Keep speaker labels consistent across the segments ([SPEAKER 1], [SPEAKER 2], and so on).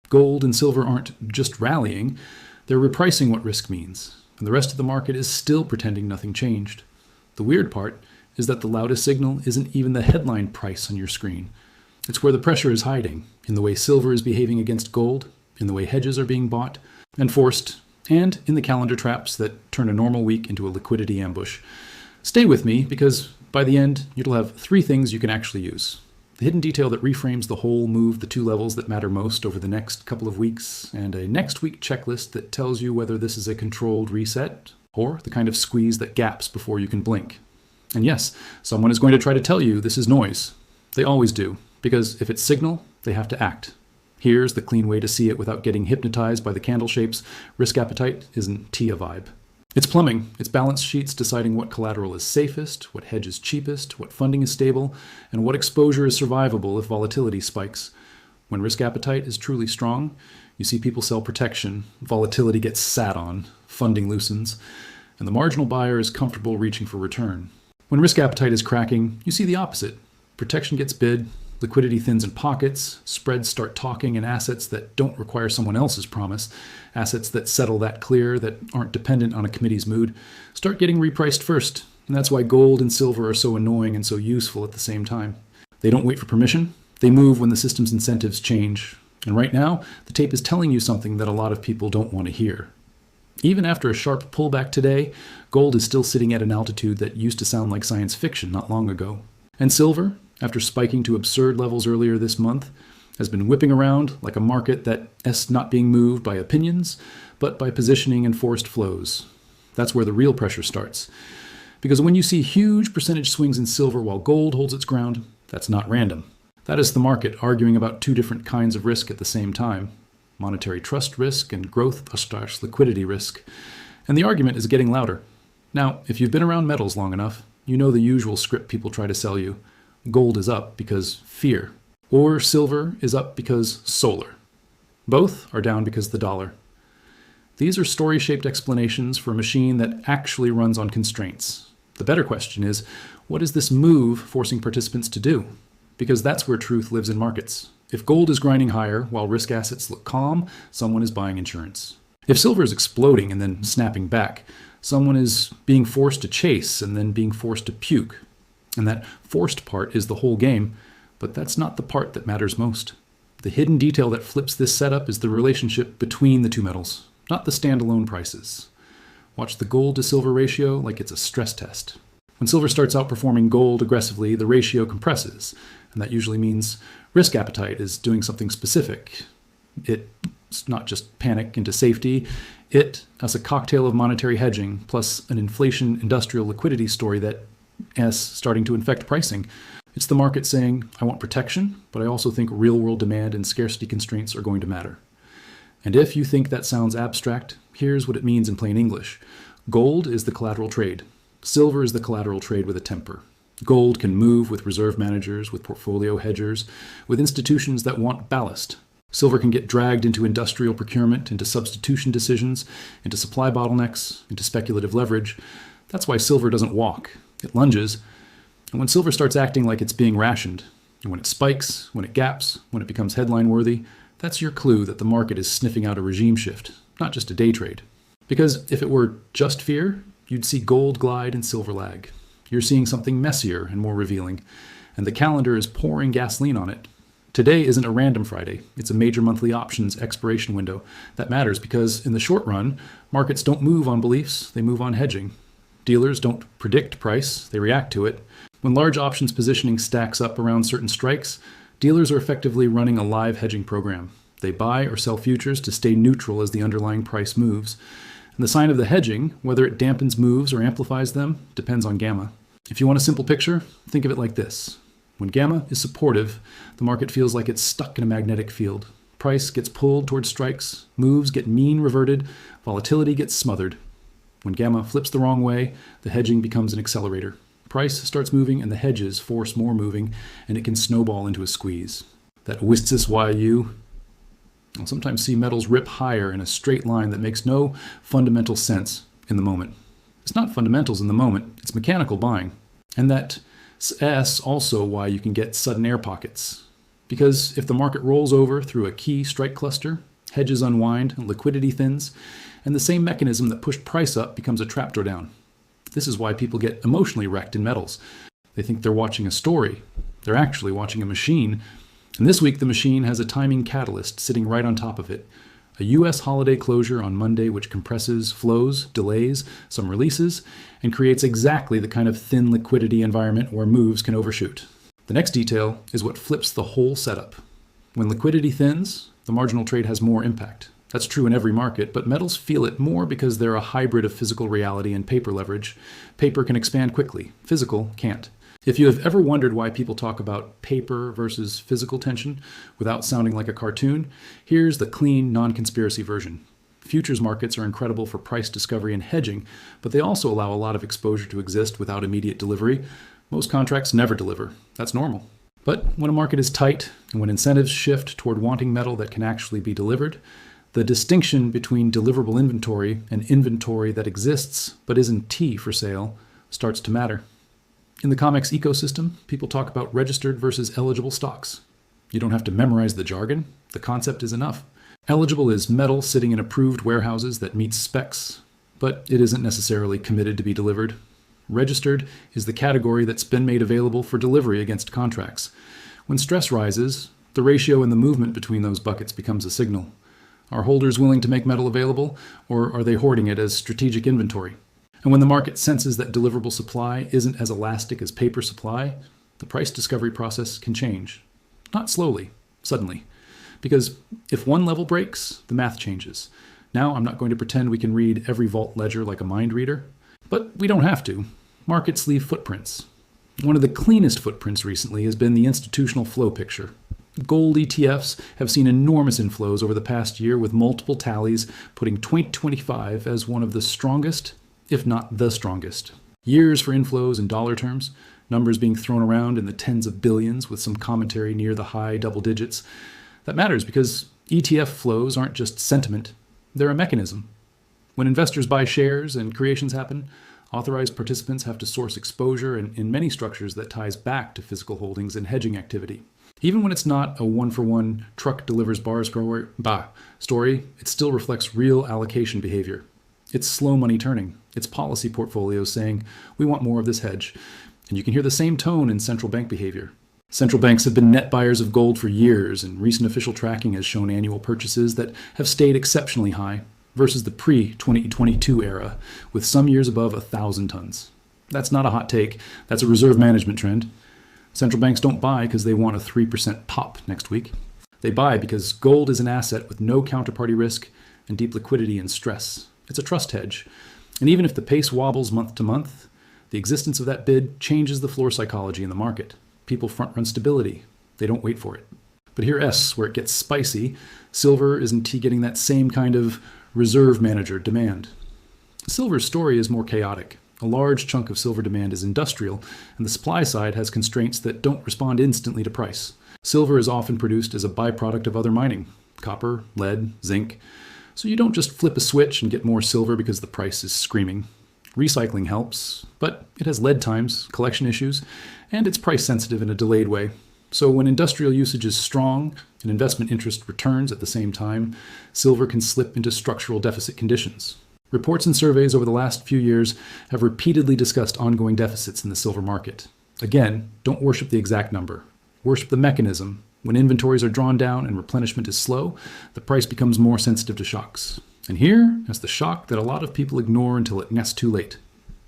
[SPEAKER 1] Gold and silver aren't just rallying, they're repricing what risk means, and the rest of the market is still pretending nothing changed. The weird part is that the loudest signal isn't even the headline price on your screen. It's where the pressure is hiding, in the way silver is behaving against gold, in the way hedges are being bought and forced, and in the calendar traps that turn a normal week into a liquidity ambush. Stay with me, because by the end, you'll have 3 things you can actually use. The hidden detail that reframes the whole move the 2 levels that matter most over the next couple of weeks, and a next week checklist that tells you whether this is a controlled reset or the kind of squeeze that gaps before you can blink. And yes, someone is going to try to tell you this is noise. They always do, because if it's signal, they have to act. Here's the clean way to see it without getting hypnotized by the candle shapes. Risk appetite isn't TIA vibe. It's plumbing. It's balance sheets deciding what collateral is safest, what hedge is cheapest, what funding is stable, and what exposure is survivable if volatility spikes. When risk appetite is truly strong, you see people sell protection, volatility gets sat on, funding loosens, and the marginal buyer is comfortable reaching for return. When risk appetite is cracking, you see the opposite. Protection gets bid, liquidity thins in pockets, spreads start talking, and assets that don't require someone else's promise, assets that settle that clear, that aren't dependent on a committee's mood, start getting repriced first. And that's why gold and silver are so annoying and so useful at the same time. They don't wait for permission. They move when the system's incentives change. And right now, the tape is telling you something that a lot of people don't want to hear. Even after a sharp pullback today, gold is still sitting at an altitude that used to sound like science fiction not long ago. And silver, after spiking to absurd levels earlier this month, has been whipping around like a market that's not being moved by opinions, but by positioning and forced flows. That's where the real pressure starts. Because when you see huge percentage swings in silver while gold holds its ground, that's not random. That is the market arguing about 2 different kinds of risk at the same time: monetary trust risk and growth/liquidity risk. And the argument is getting louder. Now, if you've been around metals long enough, you know the usual script people try to sell you. Gold is up because fear, or silver is up because solar. Both are down because the dollar. These are story-shaped explanations for a machine that actually runs on constraints. The better question is, what is this move forcing participants to do? Because that's where truth lives in markets. If gold is grinding higher while risk assets look calm, someone is buying insurance. If silver is exploding and then snapping back, someone is being forced to chase and then being forced to puke. And that forced part is the whole game, but that's not the part that matters most. The hidden detail that flips this setup is the relationship between the 2 metals, not the standalone prices. Watch the gold to silver ratio like it's a stress test. When silver starts outperforming gold aggressively, the ratio compresses, and that usually means risk appetite is doing something specific. It's not just panic into safety. It, as a cocktail of monetary hedging, plus an inflation industrial liquidity story that is starting to infect pricing. It's the market saying, I want protection, but I also think real-world demand and scarcity constraints are going to matter. And if you think that sounds abstract, here's what it means in plain English. Gold is the collateral trade. Silver is the collateral trade with a temper. Gold can move with reserve managers, with portfolio hedgers, with institutions that want ballast. Silver can get dragged into industrial procurement, into substitution decisions, into supply bottlenecks, into speculative leverage. That's why silver doesn't walk. It lunges. And when silver starts acting like it's being rationed, and when it spikes, when it gaps, when it becomes headline worthy, that's your clue that the market is sniffing out a regime shift, not just a day trade. Because if it were just fear, you'd see gold glide and silver lag. You're seeing something messier and more revealing, and the calendar is pouring gasoline on it. Today isn't a random Friday. It's a major monthly options expiration window. That matters because in the short run, markets don't move on beliefs, they move on hedging. Dealers don't predict price, they react to it. When large options positioning stacks up around certain strikes, dealers are effectively running a live hedging program. They buy or sell futures to stay neutral as the underlying price moves. And the sign of the hedging, whether it dampens moves or amplifies them, depends on gamma. If you want a simple picture, think of it like this. When gamma is supportive, the market feels like it's stuck in a magnetic field. Price gets pulled towards strikes, moves get mean reverted, volatility gets smothered. When gamma flips the wrong way, the hedging becomes an accelerator. Price starts moving and the hedges force more moving, and it can snowball into a squeeze. That whizzes YU. I'll sometimes see metals rip higher in a straight line that makes no fundamental sense in the moment. It's not fundamentals in the moment, it's mechanical buying. And that's also why you can get sudden air pockets. Because if the market rolls over through a key strike cluster, hedges unwind, liquidity thins, and the same mechanism that pushed price up becomes a trapdoor down. This is why people get emotionally wrecked in metals. They think they're watching a story. They're actually watching a machine. And this week, the machine has a timing catalyst sitting right on top of it. A U.S. holiday closure on Monday, which compresses flows, delays some releases, and creates exactly the kind of thin liquidity environment where moves can overshoot. The next detail is what flips the whole setup. When liquidity thins, the marginal trade has more impact. That's true in every market, but metals feel it more because they're a hybrid of physical reality and paper leverage. Paper can expand quickly, physical can't. If you have ever wondered why people talk about paper versus physical tension without sounding like a cartoon, here's the clean, non-conspiracy version. Futures markets are incredible for price discovery and hedging, but they also allow a lot of exposure to exist without immediate delivery. Most contracts never deliver. That's normal. But when a market is tight, and when incentives shift toward wanting metal that can actually be delivered, the distinction between deliverable inventory and inventory that exists but isn't T for sale starts to matter. In the COMEX ecosystem, people talk about registered versus eligible stocks. You don't have to memorize the jargon. The concept is enough. Eligible is metal sitting in approved warehouses that meets specs, but it isn't necessarily committed to be delivered. Registered is the category that's been made available for delivery against contracts. When stress rises, the ratio in the movement between those buckets becomes a signal. Are holders willing to make metal available, or are they hoarding it as strategic inventory? And when the market senses that deliverable supply isn't as elastic as paper supply, the price discovery process can change. Not slowly, suddenly. Because if one level breaks, the math changes. Now I'm not going to pretend we can read every vault ledger like a mind reader, but we don't have to. Markets leave footprints. One of the cleanest footprints recently has been the institutional flow picture. Gold ETFs have seen enormous inflows over the past year, with multiple tallies putting 2025 as one of the strongest, if not the strongest. Years for inflows in dollar terms, numbers being thrown around in the tens of billions with some commentary near the high double digits. That matters because ETF flows aren't just sentiment, they're a mechanism. When investors buy shares and creations happen, authorized participants have to source exposure, and in many structures that ties back to physical holdings and hedging activity. Even when it's not a one-for-one truck delivers bars story, it still reflects real allocation behavior. It's slow money turning. It's policy portfolios saying, we want more of this hedge. And you can hear the same tone in central bank behavior. Central banks have been net buyers of gold for years, and recent official tracking has shown annual purchases that have stayed exceptionally high versus the pre-2022 era, with some years above 1,000 tons. That's not a hot take. That's a reserve management trend. Central banks don't buy because they want a 3% pop next week. They buy because gold is an asset with no counterparty risk and deep liquidity and stress. It's a trust hedge. And even if the pace wobbles month to month, the existence of that bid changes the floor psychology in the market. People front-run stability. They don't wait for it. But here where it gets spicy, silver isn't getting that same kind of reserve manager demand. Silver's story is more chaotic. A large chunk of silver demand is industrial, and the supply side has constraints that don't respond instantly to price. Silver is often produced as a byproduct of other mining, copper, lead, zinc. So you don't just flip a switch and get more silver because the price is screaming. Recycling helps, but it has lead times, collection issues, and it's price sensitive in a delayed way. So when industrial usage is strong and investment interest returns at the same time, silver can slip into structural deficit conditions. Reports and surveys over the last few years have repeatedly discussed ongoing deficits in the silver market. Again, don't worship the exact number. Worship the mechanism. When inventories are drawn down and replenishment is slow, the price becomes more sensitive to shocks. And here is the shock that a lot of people ignore until it's too late.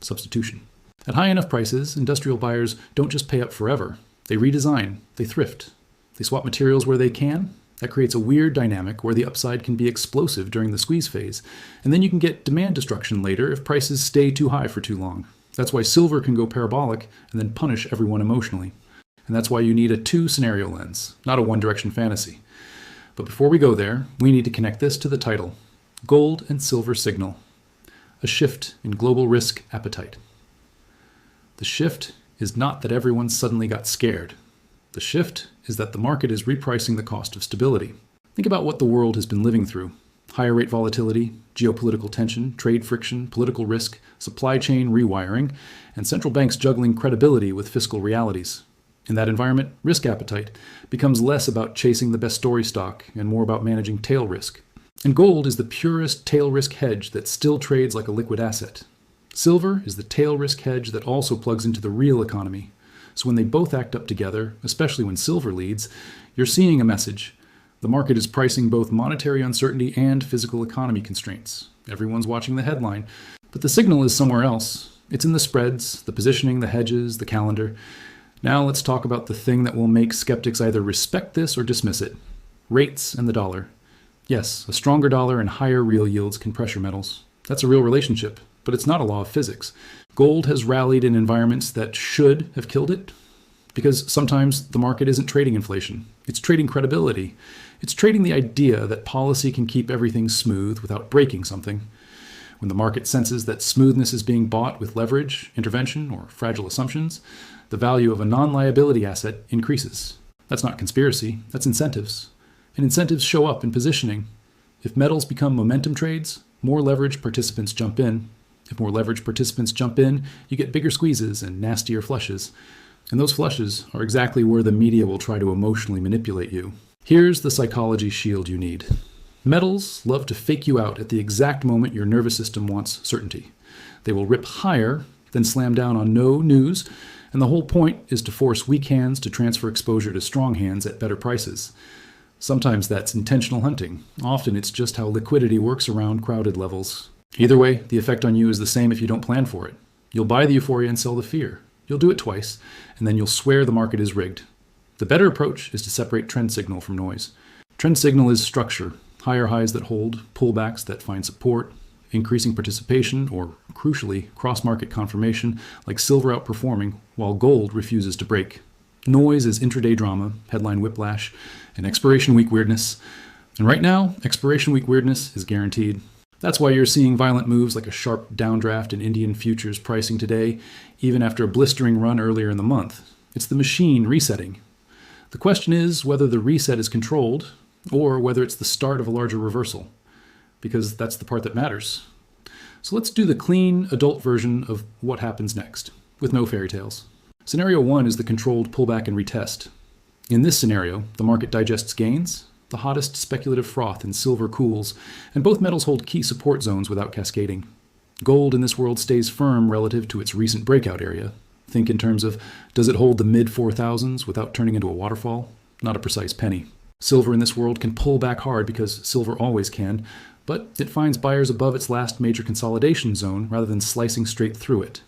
[SPEAKER 1] Substitution. At high enough prices, industrial buyers don't just pay up forever. They redesign, they thrift, they swap materials where they can. That creates a weird dynamic where the upside can be explosive during the squeeze phase, and then you can get demand destruction later if prices stay too high for too long. That's why silver can go parabolic and then punish everyone emotionally. And that's why you need a two-scenario lens, not a one-direction fantasy. But before we go there, we need to connect this to the title, Gold and Silver Signal, a shift in global risk appetite. The shift is not that everyone suddenly got scared. The shift is that the market is repricing the cost of stability. Think about what the world has been living through. Higher rate volatility, geopolitical tension, trade friction, political risk, supply chain rewiring, and central banks juggling credibility with fiscal realities. In that environment, risk appetite becomes less about chasing the best story stock and more about managing tail risk. And gold is the purest tail risk hedge that still trades like a liquid asset. Silver is the tail risk hedge that also plugs into the real economy. So when they both act up together, especially when silver leads, you're seeing a message. The market is pricing both monetary uncertainty and physical economy constraints. Everyone's watching the headline, but the signal is somewhere else. It's in the spreads, the positioning, the hedges, the calendar. Now let's talk about the thing that will make skeptics either respect this or dismiss it. Rates and the dollar. Yes, a stronger dollar and higher real yields can pressure metals. That's a real relationship, but it's not a law of physics. Gold has rallied in environments that should have killed it, because sometimes the market isn't trading inflation. It's trading credibility. It's trading the idea that policy can keep everything smooth without breaking something. When the market senses that smoothness is being bought with leverage, intervention, or fragile assumptions, the value of a non-liability asset increases. That's not conspiracy, that's incentives. And incentives show up in positioning. If metals become momentum trades, more leverage participants jump in. If more leverage participants jump in, you get bigger squeezes and nastier flushes. And those flushes are exactly where the media will try to emotionally manipulate you. Here's the psychology shield you need. Metals love to fake you out at the exact moment your nervous system wants certainty. They will rip higher, then slam down on no news, and the whole point is to force weak hands to transfer exposure to strong hands at better prices. Sometimes that's intentional hunting. Often it's just how liquidity works around crowded levels. Either way, the effect on you is the same if you don't plan for it. You'll buy the euphoria and sell the fear. You'll do it twice, and then you'll swear the market is rigged. The better approach is to separate trend signal from noise. Trend signal is structure, higher highs that hold, pullbacks that find support, increasing participation, or crucially, cross-market confirmation, like silver outperforming, while gold refuses to break. Noise is intraday drama, headline whiplash, and expiration week weirdness. And right now, expiration week weirdness is guaranteed. That's why you're seeing violent moves like a sharp downdraft in Indian futures pricing today, even after a blistering run earlier in the month. It's the machine resetting. The question is whether the reset is controlled or whether it's the start of a larger reversal, because that's the part that matters. So let's do the clean adult version of what happens next, with no fairy tales. Scenario 1 is the controlled pullback and retest. In this scenario, the market digests gains, the hottest speculative froth in silver cools, and both metals hold key support zones without cascading. Gold in this world stays firm relative to its recent breakout area. Think in terms of, does it hold the mid-4000s without turning into a waterfall? Not a precise penny. Silver in this world can pull back hard because silver always can, but it finds buyers above its last major consolidation zone rather than slicing straight through it.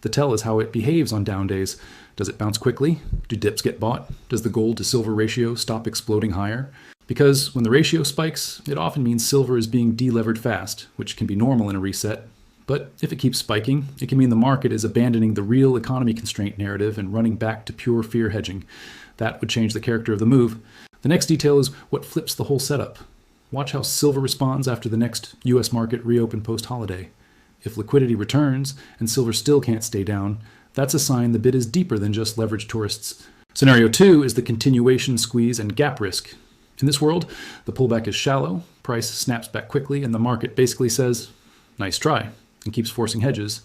[SPEAKER 1] The tell is how it behaves on down days. Does it bounce quickly? Do dips get bought? Does the gold to silver ratio stop exploding higher? Because when the ratio spikes, it often means silver is being delevered fast, which can be normal in a reset. But if it keeps spiking, it can mean the market is abandoning the real economy constraint narrative and running back to pure fear hedging. That would change the character of the move. The next detail is what flips the whole setup. Watch how silver responds after the next US market reopen post-holiday. If liquidity returns and silver still can't stay down, that's a sign the bid is deeper than just leveraged tourists. Scenario 2 is the continuation squeeze and gap risk. In this world, the pullback is shallow, price snaps back quickly, and the market basically says, nice try, and keeps forcing hedges.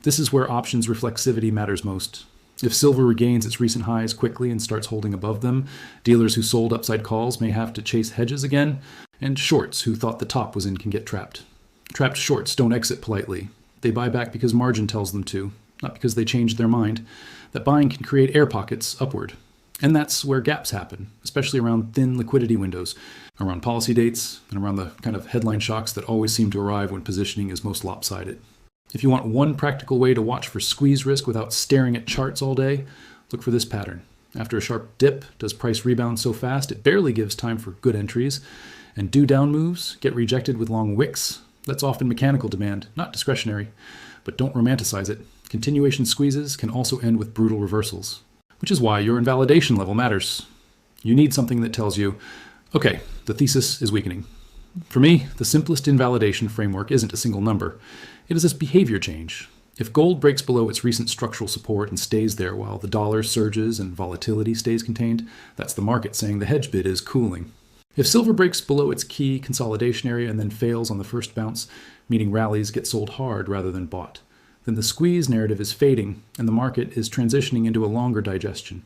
[SPEAKER 1] This is where options reflexivity matters most. If silver regains its recent highs quickly and starts holding above them, dealers who sold upside calls may have to chase hedges again, and shorts who thought the top was in can get trapped. Trapped shorts don't exit politely. They buy back because margin tells them to, not because they changed their mind. That buying can create air pockets upward. And that's where gaps happen, especially around thin liquidity windows, around policy dates, and around the kind of headline shocks that always seem to arrive when positioning is most lopsided. If you want one practical way to watch for squeeze risk without staring at charts all day, look for this pattern. After a sharp dip, does price rebound so fast it barely gives time for good entries, and do down moves get rejected with long wicks? That's often mechanical demand, not discretionary. But don't romanticize it. Continuation squeezes can also end with brutal reversals, which is why your invalidation level matters. You need something that tells you, okay, the thesis is weakening. For me, the simplest invalidation framework isn't a single number. It is this behavior change. If gold breaks below its recent structural support and stays there while the dollar surges and volatility stays contained, that's the market saying the hedge bid is cooling. If silver breaks below its key consolidation area and then fails on the first bounce, meaning rallies get sold hard rather than bought, then the squeeze narrative is fading and the market is transitioning into a longer digestion.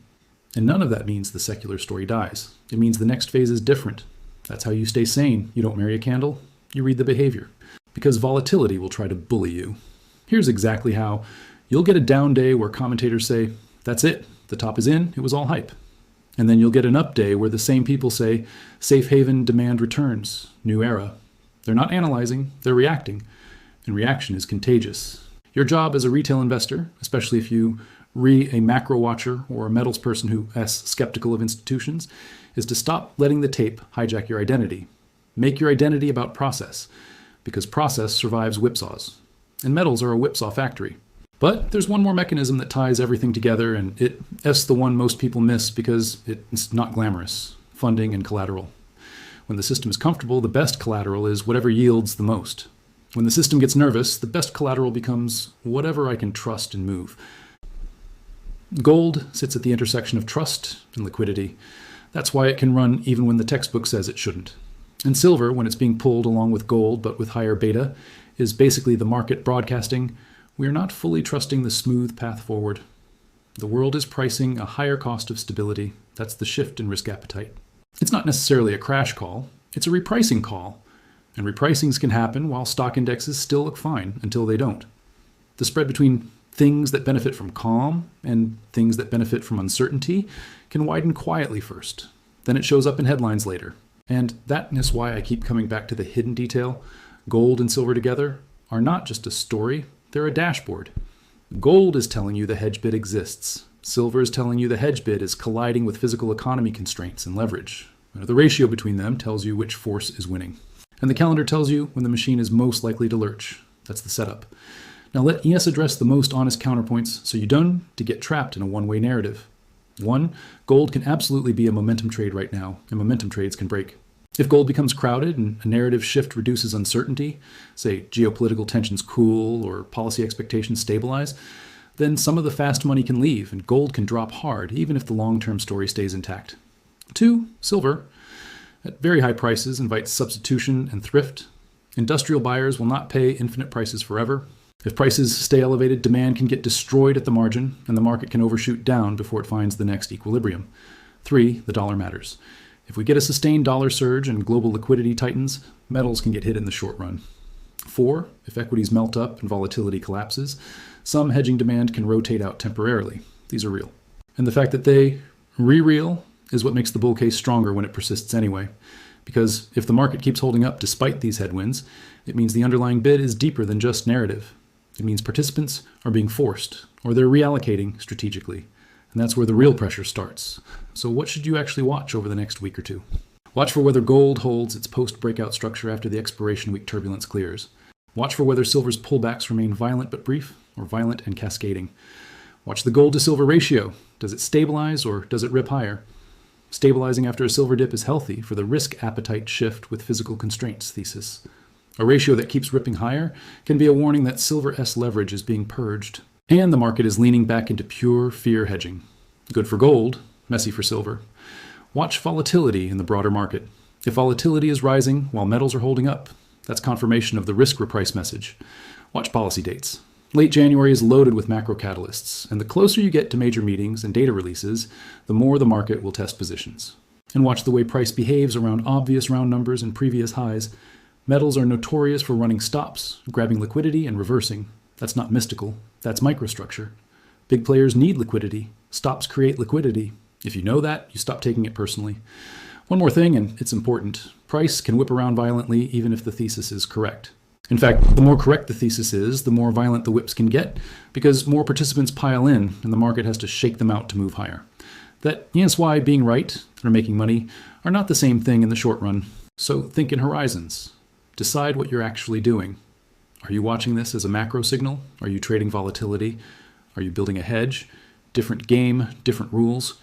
[SPEAKER 1] And none of that means the secular story dies. It means the next phase is different. That's how you stay sane. You don't marry a candle, you read the behavior. Because volatility will try to bully you. Here's exactly how. You'll get a down day where commentators say, that's it, the top is in, it was all hype. And then you'll get an up day where the same people say, safe haven demand returns, new era. They're not analyzing, they're reacting. And reaction is contagious. Your job as a retail investor, especially if you a macro watcher or a metals person who is skeptical of institutions, is to stop letting the tape hijack your identity. Make your identity about process, because process survives whipsaws. And metals are a whipsaw factory. But there's one more mechanism that ties everything together, and it's the one most people miss because it's not glamorous: funding and collateral. When the system is comfortable, the best collateral is whatever yields the most. When the system gets nervous, the best collateral becomes whatever I can trust and move. Gold sits at the intersection of trust and liquidity. That's why it can run even when the textbook says it shouldn't. And silver, when it's being pulled along with gold but with higher beta, is basically the market broadcasting, we are not fully trusting the smooth path forward. The world is pricing a higher cost of stability. That's the shift in risk appetite. It's not necessarily a crash call, it's a repricing call. And repricings can happen while stock indexes still look fine until they don't. The spread between things that benefit from calm and things that benefit from uncertainty can widen quietly first. Then it shows up in headlines later. And that is why I keep coming back to the hidden detail. Gold and silver together are not just a story, they're a dashboard. Gold is telling you the hedge bid exists. Silver is telling you the hedge bid is colliding with physical economy constraints and leverage. The ratio between them tells you which force is winning. And the calendar tells you when the machine is most likely to lurch. That's the setup. Now let ES address the most honest counterpoints so you don't get trapped in a one-way narrative. 1, gold can absolutely be a momentum trade right now, and momentum trades can break. If gold becomes crowded and a narrative shift reduces uncertainty, say geopolitical tensions cool or policy expectations stabilize, then some of the fast money can leave and gold can drop hard even if the long-term story stays intact. 2, silver, at very high prices, invites substitution and thrift. Industrial buyers will not pay infinite prices forever. If prices stay elevated, demand can get destroyed at the margin, and the market can overshoot down before it finds the next equilibrium. 3, the dollar matters. If we get a sustained dollar surge and global liquidity tightens, metals can get hit in the short run. 4, if equities melt up and volatility collapses, some hedging demand can rotate out temporarily. These are real. And the fact that they re-real is what makes the bull case stronger when it persists anyway. Because if the market keeps holding up despite these headwinds, it means the underlying bid is deeper than just narrative. It means participants are being forced, or they're reallocating strategically. And that's where the real pressure starts. So what should you actually watch over the next week or two? Watch for whether gold holds its post-breakout structure after the expiration week turbulence clears. Watch for whether silver's pullbacks remain violent but brief, or violent and cascading. Watch the gold to silver ratio. Does it stabilize or does it rip higher? Stabilizing after a silver dip is healthy for the risk appetite shift with physical constraints thesis. A ratio that keeps ripping higher can be a warning that silver S leverage is being purged, and the market is leaning back into pure fear hedging. Good for gold, messy for silver. Watch volatility in the broader market. If volatility is rising while metals are holding up, that's confirmation of the risk reprice message. Watch policy dates. Late January is loaded with macro catalysts, and the closer you get to major meetings and data releases, the more the market will test positions. And watch the way price behaves around obvious round numbers and previous highs. Metals are notorious for running stops, grabbing liquidity, and reversing. That's not mystical, that's microstructure. Big players need liquidity. Stops create liquidity. If you know that, you stop taking it personally. One more thing, and it's important. Price can whip around violently even if the thesis is correct. In fact, the more correct the thesis is, the more violent the whips can get, because more participants pile in and the market has to shake them out to move higher. That's why being right or making money are not the same thing in the short run. So think in horizons. Decide what you're actually doing. Are you watching this as a macro signal? Are you trading volatility? Are you building a hedge? Different game, different rules.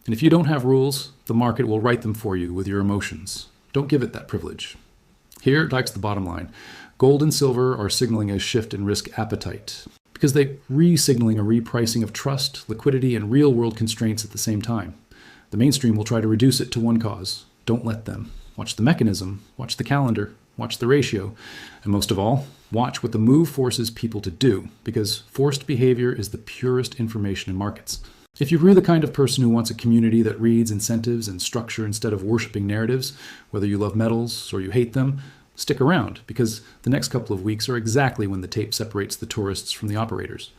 [SPEAKER 1] And if you don't have rules, the market will write them for you with your emotions. Don't give it that privilege. Here lies the bottom line. Gold and silver are signaling a shift in risk appetite because they're re-signaling a repricing of trust, liquidity, and real-world constraints at the same time. The mainstream will try to reduce it to one cause. Don't let them. Watch the mechanism, watch the calendar, watch the ratio, and most of all, watch what the move forces people to do, because forced behavior is the purest information in markets. If you're the kind of person who wants a community that reads incentives and structure instead of worshiping narratives, whether you love metals or you hate them, stick around, because the next couple of weeks are exactly when the tape separates the tourists from the operators.